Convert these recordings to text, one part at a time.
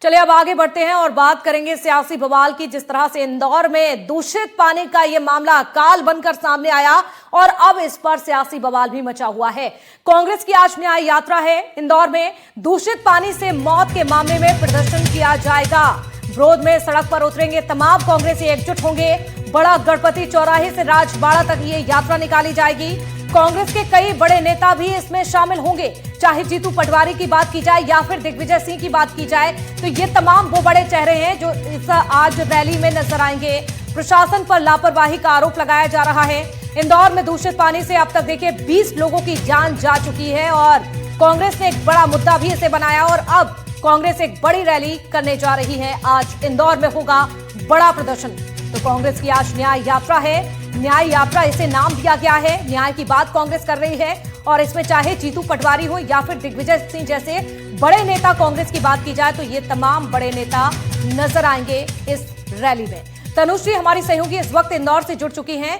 चलिए अब आगे बढ़ते हैं और बात करेंगे सियासी बवाल की। जिस तरह से इंदौर में दूषित पानी का यह मामला काल बनकर सामने आया और अब इस पर सियासी बवाल भी मचा हुआ है। कांग्रेस की आज न्याय यात्रा है। इंदौर में दूषित पानी से मौत के मामले में प्रदर्शन किया जाएगा। विरोध में सड़क पर उतरेंगे तमाम कांग्रेसी, एकजुट होंगे। बड़ा गणपति चौराहे से राजबाड़ा तक ये यात्रा निकाली जाएगी। कांग्रेस के कई बड़े नेता भी इसमें शामिल होंगे, चाहे जीतू पटवारी की बात की जाए या फिर दिग्विजय सिंह की बात की जाए, तो ये तमाम वो बड़े चेहरे हैं जो इस आज रैली में नजर आएंगे। प्रशासन पर लापरवाही का आरोप लगाया जा रहा है। इंदौर में दूषित पानी से अब तक देखिए 20 लोगों की जान जा चुकी है और कांग्रेस ने एक बड़ा मुद्दा भी इसे बनाया और अब कांग्रेस एक बड़ी रैली करने जा रही है। आज इंदौर में होगा बड़ा प्रदर्शन। तो कांग्रेस की आज न्याय यात्रा है। न्याय यात्रा इसे नाम दिया गया है। न्याय की बात कांग्रेस कर रही है और इसमें चाहे जीतू पटवारी हो या फिर दिग्विजय सिंह जैसे बड़े नेता कांग्रेस की बात की जाए तो ये तमाम बड़े नेता नजर आएंगे इस रैली में। तनुश्री हमारी सहयोगी इस वक्त इंदौर से जुड़ चुकी हैं।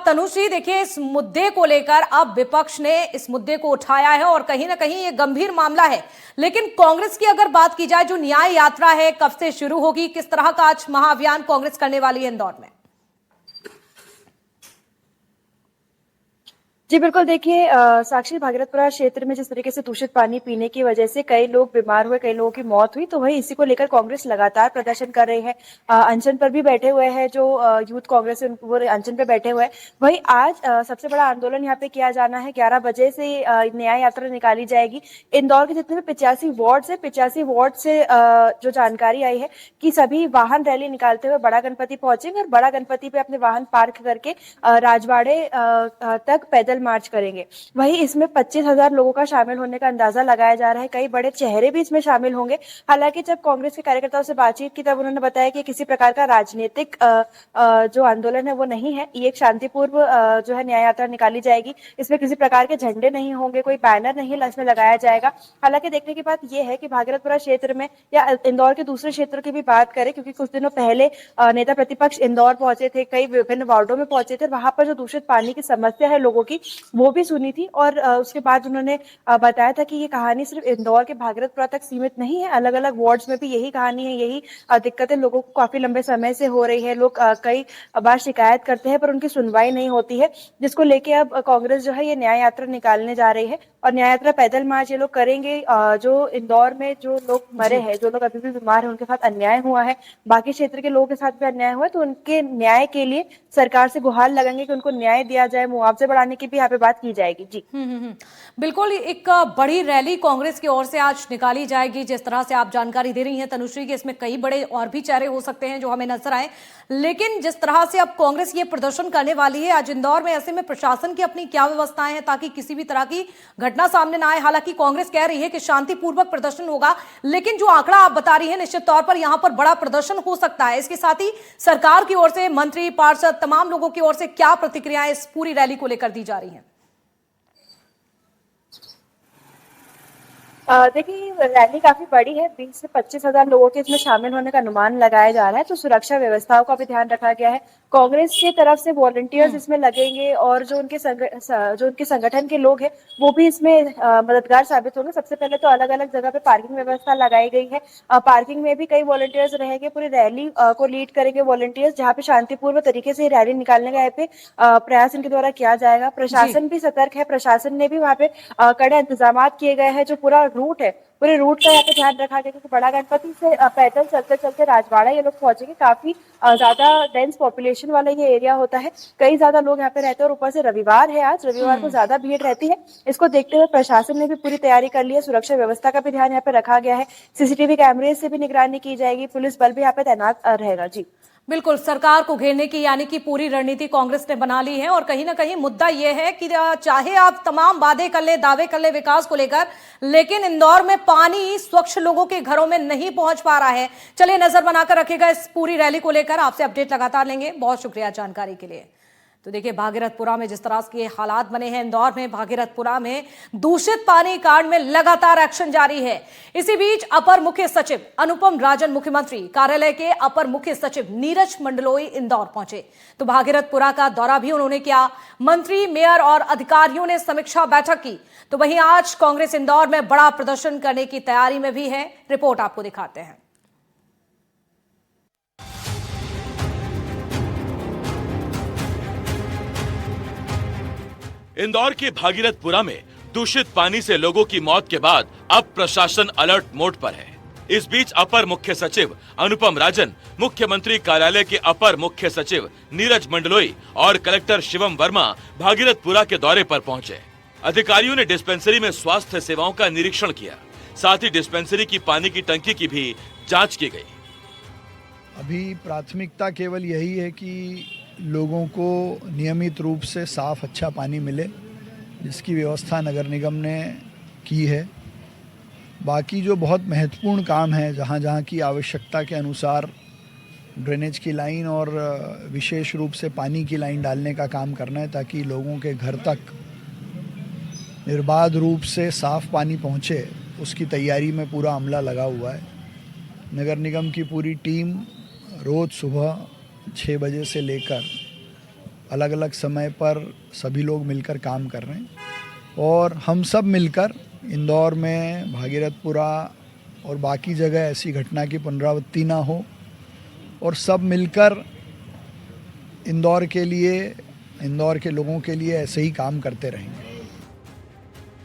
तनुश्री, देखिए इस मुद्दे को लेकर अब विपक्ष ने इस मुद्दे को उठाया है और कहीं ना कहीं ये गंभीर मामला है, लेकिन कांग्रेस की अगर बात की जाए, जो न्याय यात्रा है कब से शुरू होगी, किस तरह का आज महाअभियान कांग्रेस करने वाली है इंदौर में? जी बिल्कुल, देखिए साक्षी, भागीरथपुरा क्षेत्र में जिस तरीके से दूषित पानी पीने की वजह से कई लोग बीमार हुए, कई लोगों की मौत हुई, तो वही इसी को लेकर कांग्रेस लगातार प्रदर्शन कर रही है। अनशन पर भी बैठे हुए हैं जो यूथ कांग्रेस है, वो अनशन पे बैठे हुए हैं। वही आज सबसे बड़ा आंदोलन यहाँ पे किया जाना है। 11 बजे से न्याय यात्रा निकाली जाएगी। इंदौर के जितने भी 85 वार्ड से 85 वार्ड से जो जानकारी आई है कि सभी वाहन रैली निकालते हुए बड़ा गणपति पहुंचेंगे और बड़ा गणपति पे अपने वाहन पार्क करके राजवाड़े तक पैदल मार्च करेंगे। वही इसमें 25,000 लोगों का शामिल होने का अंदाजा लगाया जा रहा है। कई बड़े चेहरे भी इसमें शामिल होंगे। हालांकि जब कांग्रेस के कार्यकर्ताओं से बातचीत की तब उन्होंने बताया कि किसी प्रकार का राजनीतिक जो आंदोलन है वो नहीं है। ये एक शांतिपूर्व जो है न्याय यात्रा निकाली जाएगी। इसमें किसी प्रकार के झंडे नहीं होंगे, कोई बैनर नहीं इसमें लगाया जाएगा। हालांकि देखने की बात यह है कि भागीरथपुरा क्षेत्र में या इंदौर के दूसरे क्षेत्रों की भी बात करें, क्योंकि कुछ दिनों पहले नेता प्रतिपक्ष इंदौर पहुंचे थे, कई विभिन्न वार्डों में पहुंचे थे, वहां पर जो दूषित पानी की समस्या है लोगों की वो भी सुनी थी और उसके बाद उन्होंने बताया था कि ये कहानी सिर्फ इंदौर के भागीरथपुरा तक सीमित नहीं है। अलग अलग वार्ड्स में भी यही कहानी है, यही दिक्कतें लोगों को काफी लंबे समय से हो रही है। लोग कई बार शिकायत करते हैं पर उनकी सुनवाई नहीं होती है, जिसको लेके अब कांग्रेस जो है ये न्याय यात्रा निकालने जा रही है और न्याय यात्रा पैदल मार्च ये लोग करेंगे। जो इंदौर में जो लोग मरे हैं, जो लोग अभी भी बीमार हैं, उनके साथ अन्याय हुआ है, बाकी क्षेत्र के लोगों के साथ भी अन्याय हुआ है, तो उनके न्याय के लिए सरकार से गुहार लगाएंगे कि उनको न्याय दिया जाए। मुआवजे बढ़ाने की भी यहाँ पे बात की जाएगी। जी बिल्कुल, एक बड़ी रैली कांग्रेस की ओर से आज निकाली जाएगी। जिस तरह से आप जानकारी दे रही हैं तनुश्री की, इसमें कई बड़े और भी चेहरे हो सकते हैं जो हमें नजर आए, लेकिन जिस तरह से अब कांग्रेस ये प्रदर्शन करने वाली है आज इंदौर में, ऐसे में प्रशासन की अपनी क्या व्यवस्थाएं हैं ताकि किसी भी तरह की घटना सामने ना आए? हालांकि कांग्रेस कह रही है कि शांतिपूर्वक प्रदर्शन होगा, लेकिन जो आंकड़ा आप बता रही है निश्चित तौर पर यहां पर बड़ा प्रदर्शन हो सकता है। इसके साथ ही सरकार की ओर से, मंत्री, पार्षद, तमाम लोगों की ओर से क्या प्रतिक्रियाएं इस पूरी रैली को लेकर दी जा रही है? देखिए, रैली काफी बड़ी है। 20 से 25,000 लोगों के इसमें शामिल होने का अनुमान लगाया जा रहा है, तो सुरक्षा व्यवस्थाओं का भी ध्यान रखा गया है। कांग्रेस की तरफ से वॉलंटियर्स इसमें लगेंगे और जो उनके संगठन के लोग हैं वो भी इसमें मददगार साबित होंगे। सबसे पहले तो अलग अलग जगह पे पार्किंग व्यवस्था लगाई गई है। पार्किंग में भी कई वॉलंटियर्स रहेंगे। पूरी रैली को लीड करेंगे वॉलंटियर्स, जहाँ पे शांतिपूर्व तरीके से रैली निकालने का यहाँ पे प्रयास इनके द्वारा किया जाएगा। प्रशासन भी सतर्क है। प्रशासन ने भी वहाँ पे कड़े इंतजाम किए गए हैं। जो पूरा रूट है, पूरे रूट का यहाँ पे ध्यान रखा गया, क्योंकि बड़ा गणपति से पैदल चलते चलते राजवाड़ा ये लोग पहुंचेंगे। काफी ज्यादा डेंस पॉपुलेशन वाला ये एरिया होता है, कई ज्यादा लोग यहाँ पे रहते हैं और ऊपर से रविवार है आज, रविवार को ज्यादा भीड़ रहती है। इसको देखते हुए प्रशासन ने भी पूरी तैयारी कर ली है। सुरक्षा व्यवस्था का भी ध्यान यहाँ पे रखा गया है। सीसीटीवी कैमरे से भी निगरानी की जाएगी। पुलिस बल भी यहाँ पे तैनात रहेगा। जी बिल्कुल, सरकार को घेरने की यानी कि पूरी रणनीति कांग्रेस ने बना ली है और कहीं ना कहीं मुद्दा यह है कि चाहे आप तमाम वादे कर ले, दावे कर ले विकास को लेकर, लेकिन इंदौर में पानी स्वच्छ लोगों के घरों में नहीं पहुंच पा रहा है। चलिए नजर बनाकर रखिएगा इस पूरी रैली को लेकर, आपसे अपडेट लगातार लेंगे। बहुत शुक्रिया जानकारी के लिए। तो देखिए भागीरथपुरा में जिस तरह के हालात बने हैं, इंदौर में भागीरथपुरा में दूषित पानी कांड में लगातार एक्शन जारी है। इसी बीच अपर मुख्य सचिव अनुपम राजन मुख्यमंत्री कार्यालय के अपर मुख्य सचिव नीरज मंडलोई इंदौर पहुंचे, तो भागीरथपुरा का दौरा भी उन्होंने किया। मंत्री, मेयर और अधिकारियों ने समीक्षा बैठक की। तो वहीं आज कांग्रेस इंदौर में बड़ा प्रदर्शन करने की तैयारी में भी है। रिपोर्ट आपको दिखाते हैं। इंदौर के भागीरथपुरा में दूषित पानी से लोगों की मौत के बाद अब प्रशासन अलर्ट मोड पर है। इस बीच अपर मुख्य सचिव अनुपम राजन, मुख्यमंत्री कार्यालय के अपर मुख्य सचिव नीरज मंडलोई और कलेक्टर शिवम वर्मा भागीरथपुरा के दौरे पर पहुंचे। अधिकारियों ने डिस्पेंसरी में स्वास्थ्य सेवाओं का निरीक्षण किया, साथ ही डिस्पेंसरी की पानी की टंकी की भी जांच की गई। अभी प्राथमिकता केवल यही है कि लोगों को नियमित रूप से साफ अच्छा पानी मिले, जिसकी व्यवस्था नगर निगम ने की है। बाकी जो बहुत महत्वपूर्ण काम है, जहाँ जहाँ की आवश्यकता के अनुसार ड्रेनेज की लाइन और विशेष रूप से पानी की लाइन डालने का काम करना है, ताकि लोगों के घर तक निर्बाध रूप से साफ पानी पहुँचे, उसकी तैयारी में पूरा अमला लगा हुआ है। नगर निगम की पूरी टीम रोज़ सुबह 6 बजे से लेकर अलग अलग समय पर सभी लोग मिलकर काम कर रहे हैं और हम सब मिलकर इंदौर में भागीरथपुरा और बाकी जगह ऐसी घटना की पुनरावृत्ति ना हो और सब मिलकर इंदौर के लिए, इंदौर के लोगों के लिए ऐसे ही काम करते रहेंगे।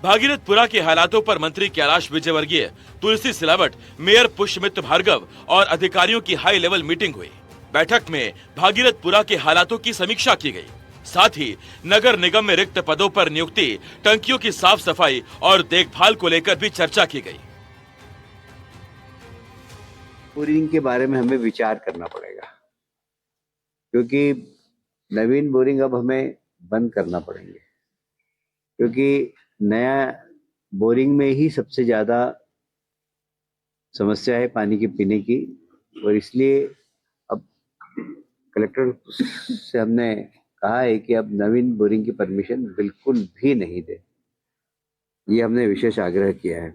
भागीरथपुरा के हालातों पर मंत्री कैलाश विजयवर्गीय, तुलसी सिलावट, मेयर पुष्पमित्र भार्गव और अधिकारियों की हाई लेवल मीटिंग हुई। बैठक में भागीरथपुरा के हालातों की समीक्षा की गई। साथ ही नगर निगम में रिक्त पदों पर नियुक्ति, टंकियों की साफ सफाई और देखभाल को लेकर भी चर्चा की गई। बोरिंग के बारे में हमें विचार करना पड़ेगा, क्योंकि नवीन बोरिंग अब हमें बंद करना पड़ेंगे, क्योंकि नया बोरिंग में ही सबसे ज्यादा समस्या है पानी के पीने की। और इसलिए अब कलेक्टर से हमने कहा है कि अब नवीन बोरिंग की परमिशन बिल्कुल भी नहीं दे, ये हमने विशेष आग्रह किया है।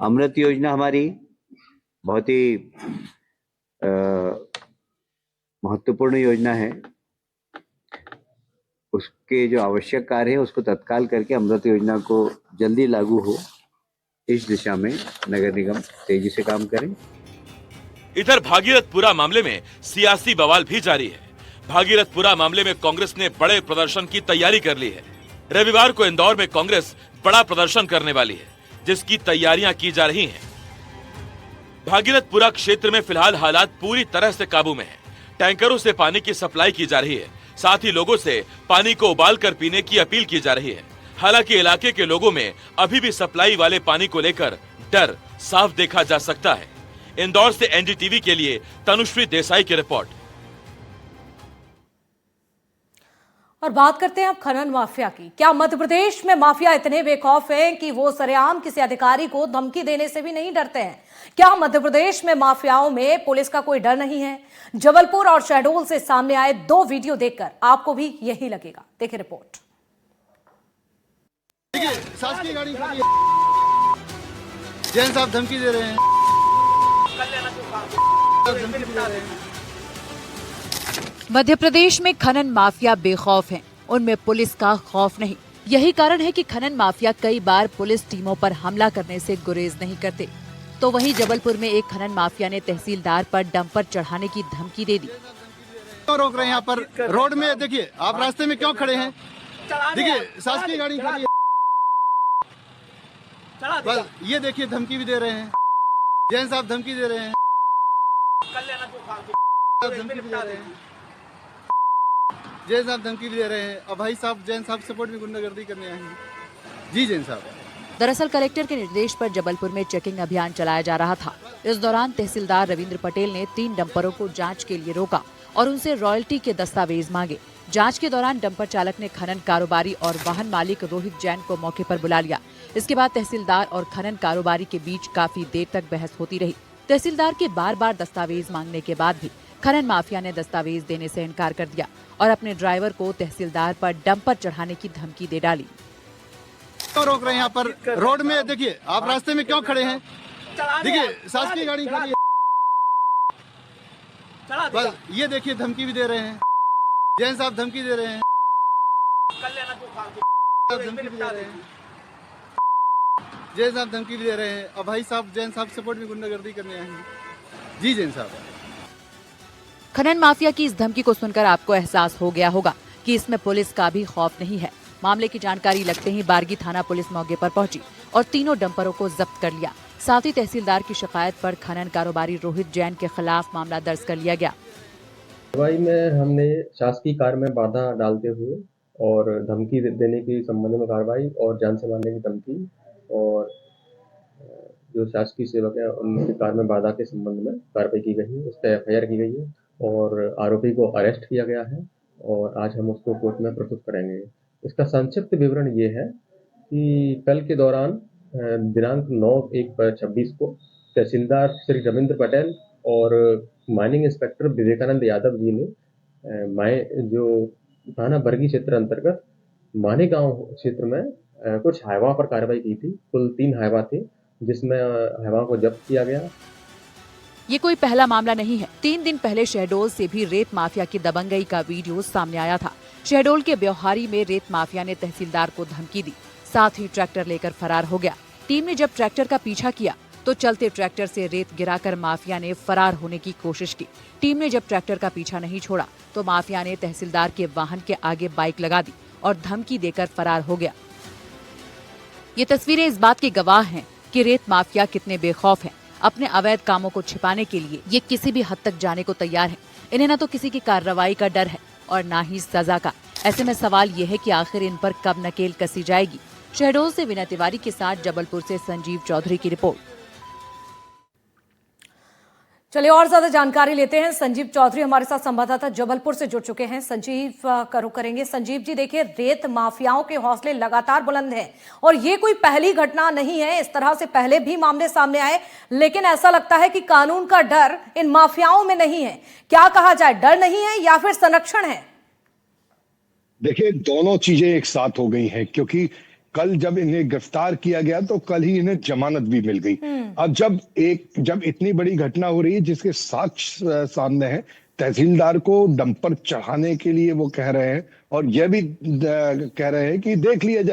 अमृत योजना हमारी बहुत ही महत्वपूर्ण योजना है। उसके जो आवश्यक कार्य है उसको तत्काल करके अमृत योजना को जल्दी लागू हो, इस दिशा में नगर निगम तेजी से काम करें। इधर भागीरथपुरा मामले में सियासी बवाल भी जारी है। भागीरथपुरा मामले में कांग्रेस ने बड़े प्रदर्शन की तैयारी कर ली है। रविवार को इंदौर में कांग्रेस बड़ा प्रदर्शन करने वाली है, जिसकी तैयारियां की जा रही हैं। भागीरथपुरा क्षेत्र में फिलहाल हालात पूरी तरह से काबू में है। टैंकरों से पानी की सप्लाई की जा रही है, साथ ही लोगों से पानी को उबालकर पीने की अपील की जा रही है। हालांकि इलाके के लोगों में अभी भी सप्लाई वाले पानी को लेकर डर साफ देखा जा सकता है। इंदौर से एनडीटीवी के लिए तनुश्री देसाई की रिपोर्ट। और बात करते हैं अब खनन माफिया की। क्या मध्य प्रदेश में माफिया इतने बेखौफ हैं कि वो सरेआम किसी अधिकारी को धमकी देने से भी नहीं डरते हैं? क्या मध्य प्रदेश में माफियाओं में पुलिस का कोई डर नहीं है? जबलपुर और शहडोल से सामने आए 2 वीडियो देखकर आपको भी यही लगेगा। देखिए रिपोर्ट। शासकीय गाड़ी खड़ी है, जैन साहब धमकी दे रहे हैं, धमकी दे रहे हैं। मध्य प्रदेश में खनन माफिया बेखौफ हैं, उनमें पुलिस का खौफ नहीं। यही कारण है कि खनन माफिया कई बार पुलिस टीमों पर हमला करने से गुरेज नहीं करते। तो वहीं जबलपुर में एक खनन माफिया ने तहसीलदार पर डंपर चढ़ाने की धमकी दे दी। क्यों रोक रहे हैं यहाँ पर रोड में? देखिए आप रास्ते में क्यों खड़े हैं? देखिए शासकीय गाड़ी खड़ी है, बस ये देखिए धमकी भी दे रहे हैं, जैन साहब धमकी दे रहे हैं, धमकी भी दे रहे हैं, जैन साहब धमकी भी दे रहे हैं। अब भाई साहब जैन साहब सपोर्ट में गुंडागर्दी करने आए हैं। जी जैन साहब। दरअसल कलेक्टर के निर्देश पर जबलपुर में चेकिंग अभियान चलाया जा रहा था। इस दौरान तहसीलदार रविंद्र पटेल ने 3 डंपरों को जांच के लिए रोका और उनसे रॉयल्टी के दस्तावेज मांगे। जांच के दौरान डंपर चालक ने खनन कारोबारी और वाहन मालिक रोहित जैन को मौके पर बुला लिया। इसके बाद तहसीलदार और खनन कारोबारी के बीच काफी देर तक बहस होती रही। तहसीलदार के बार-बार दस्तावेज मांगने के बाद भी खनन माफिया ने दस्तावेज देने से इनकार कर दिया और अपने ड्राइवर को तहसीलदार पर डंपर चढ़ाने की धमकी दे डाली। क्यों रोक रहे हैं यहाँ पर रोड में? देखिए आप रास्ते में क्यों खड़े हैं? देखिए शासकीय गाड़ी खड़ी है, बस ये देखिए धमकी भी दे रहे हैं, जैन साहब धमकी दे रहे हैं, धमकी भी दे रहे हैं, जैन साहब धमकी भी दे रहे हैं। अब भाई साहब जैन साहब सपोर्ट में गुंडागर्दी करने आए हैं। जी जैन साहब। खनन माफिया की इस धमकी को सुनकर आपको एहसास हो गया होगा कि इसमें पुलिस का भी खौफ नहीं है। मामले की जानकारी लगते ही बारगी थाना पुलिस मौके पर पहुंची और तीनों डंपरों को जब्त कर लिया। साथ ही तहसीलदार की शिकायत पर खनन कारोबारी रोहित जैन के खिलाफ मामला दर्ज कर लिया गया। कार्रवाई में हमने शासकीय कार्य में बाधा डालते हुए और धमकी देने की संबंध में कार्रवाई और जान से मारने की धमकी और जो शासकीय सेवक है उनके कार्य में बाधा के संबंध में कार्रवाई की गई है। उस पर एफआईआर की गई है और आरोपी को अरेस्ट किया गया है और आज हम उसको कोर्ट में प्रस्तुत करेंगे। इसका संक्षिप्त विवरण ये है कि कल के दौरान दिनांक 9/1/26 को तहसीलदार श्री रविंद्र पटेल और माइनिंग इंस्पेक्टर विवेकानंद यादव जी ने जो थाना बरगी क्षेत्र अंतर्गत माने गांव क्षेत्र में कुछ हाइवा पर कार्रवाई की थी। कुल 3 हाइवा थे जिसमें हाइवा को जब्त किया गया। ये कोई पहला मामला नहीं है। 3 दिन पहले शहडोल से भी रेत माफिया की दबंगई का वीडियो सामने आया था। शहडोल के ब्यौहारी में रेत माफिया ने तहसीलदार को धमकी दी, साथ ही ट्रैक्टर लेकर फरार हो गया। टीम ने जब ट्रैक्टर का पीछा किया तो चलते ट्रैक्टर से रेत गिराकर माफिया ने फरार होने की कोशिश की। टीम ने जब ट्रैक्टर का पीछा नहीं छोड़ा तो माफिया ने तहसीलदार के वाहन के आगे बाइक लगा दी और धमकी देकर फरार हो गया। ये तस्वीरें इस बात की गवाह हैं कि रेत माफिया कितने बेखौफ हैं। अपने अवैध कामों को छिपाने के लिए ये किसी भी हद तक जाने को तैयार हैं। इन्हें न तो किसी की कार्रवाई का डर है और न ही सजा का। ऐसे में सवाल ये है कि आखिर इन पर कब नकेल कसी जाएगी। शहडोल से विनय तिवारी के साथ जबलपुर से संजीव चौधरी की रिपोर्ट। चलिए और ज्यादा जानकारी लेते हैं। संजीव चौधरी हमारे साथ संवाददाता जबलपुर से जुड़ चुके हैं। संजीव करो करेंगे। संजीव जी देखिए, रेत माफियाओं के हौसले लगातार बुलंद हैं और ये कोई पहली घटना नहीं है। इस तरह से पहले भी मामले सामने आए, लेकिन ऐसा लगता है कि कानून का डर इन माफियाओं में नहीं है। क्या कहा जाए, डर नहीं है या फिर संरक्षण है? देखिए, दोनों चीजें एक साथ हो गई हैं, क्योंकि कल जब इन्हें गिरफ्तार किया गया तो कल ही इन्हें जमानत भी मिल गई। अब जब इतनी बड़ी घटना हो रही है जिसके साक्ष्य सामने है, तहसीलदार को डंपर चढ़ाने के लिए वो कह रहे हैं और यह भी कह रहे हैं कि देख लिया जाए।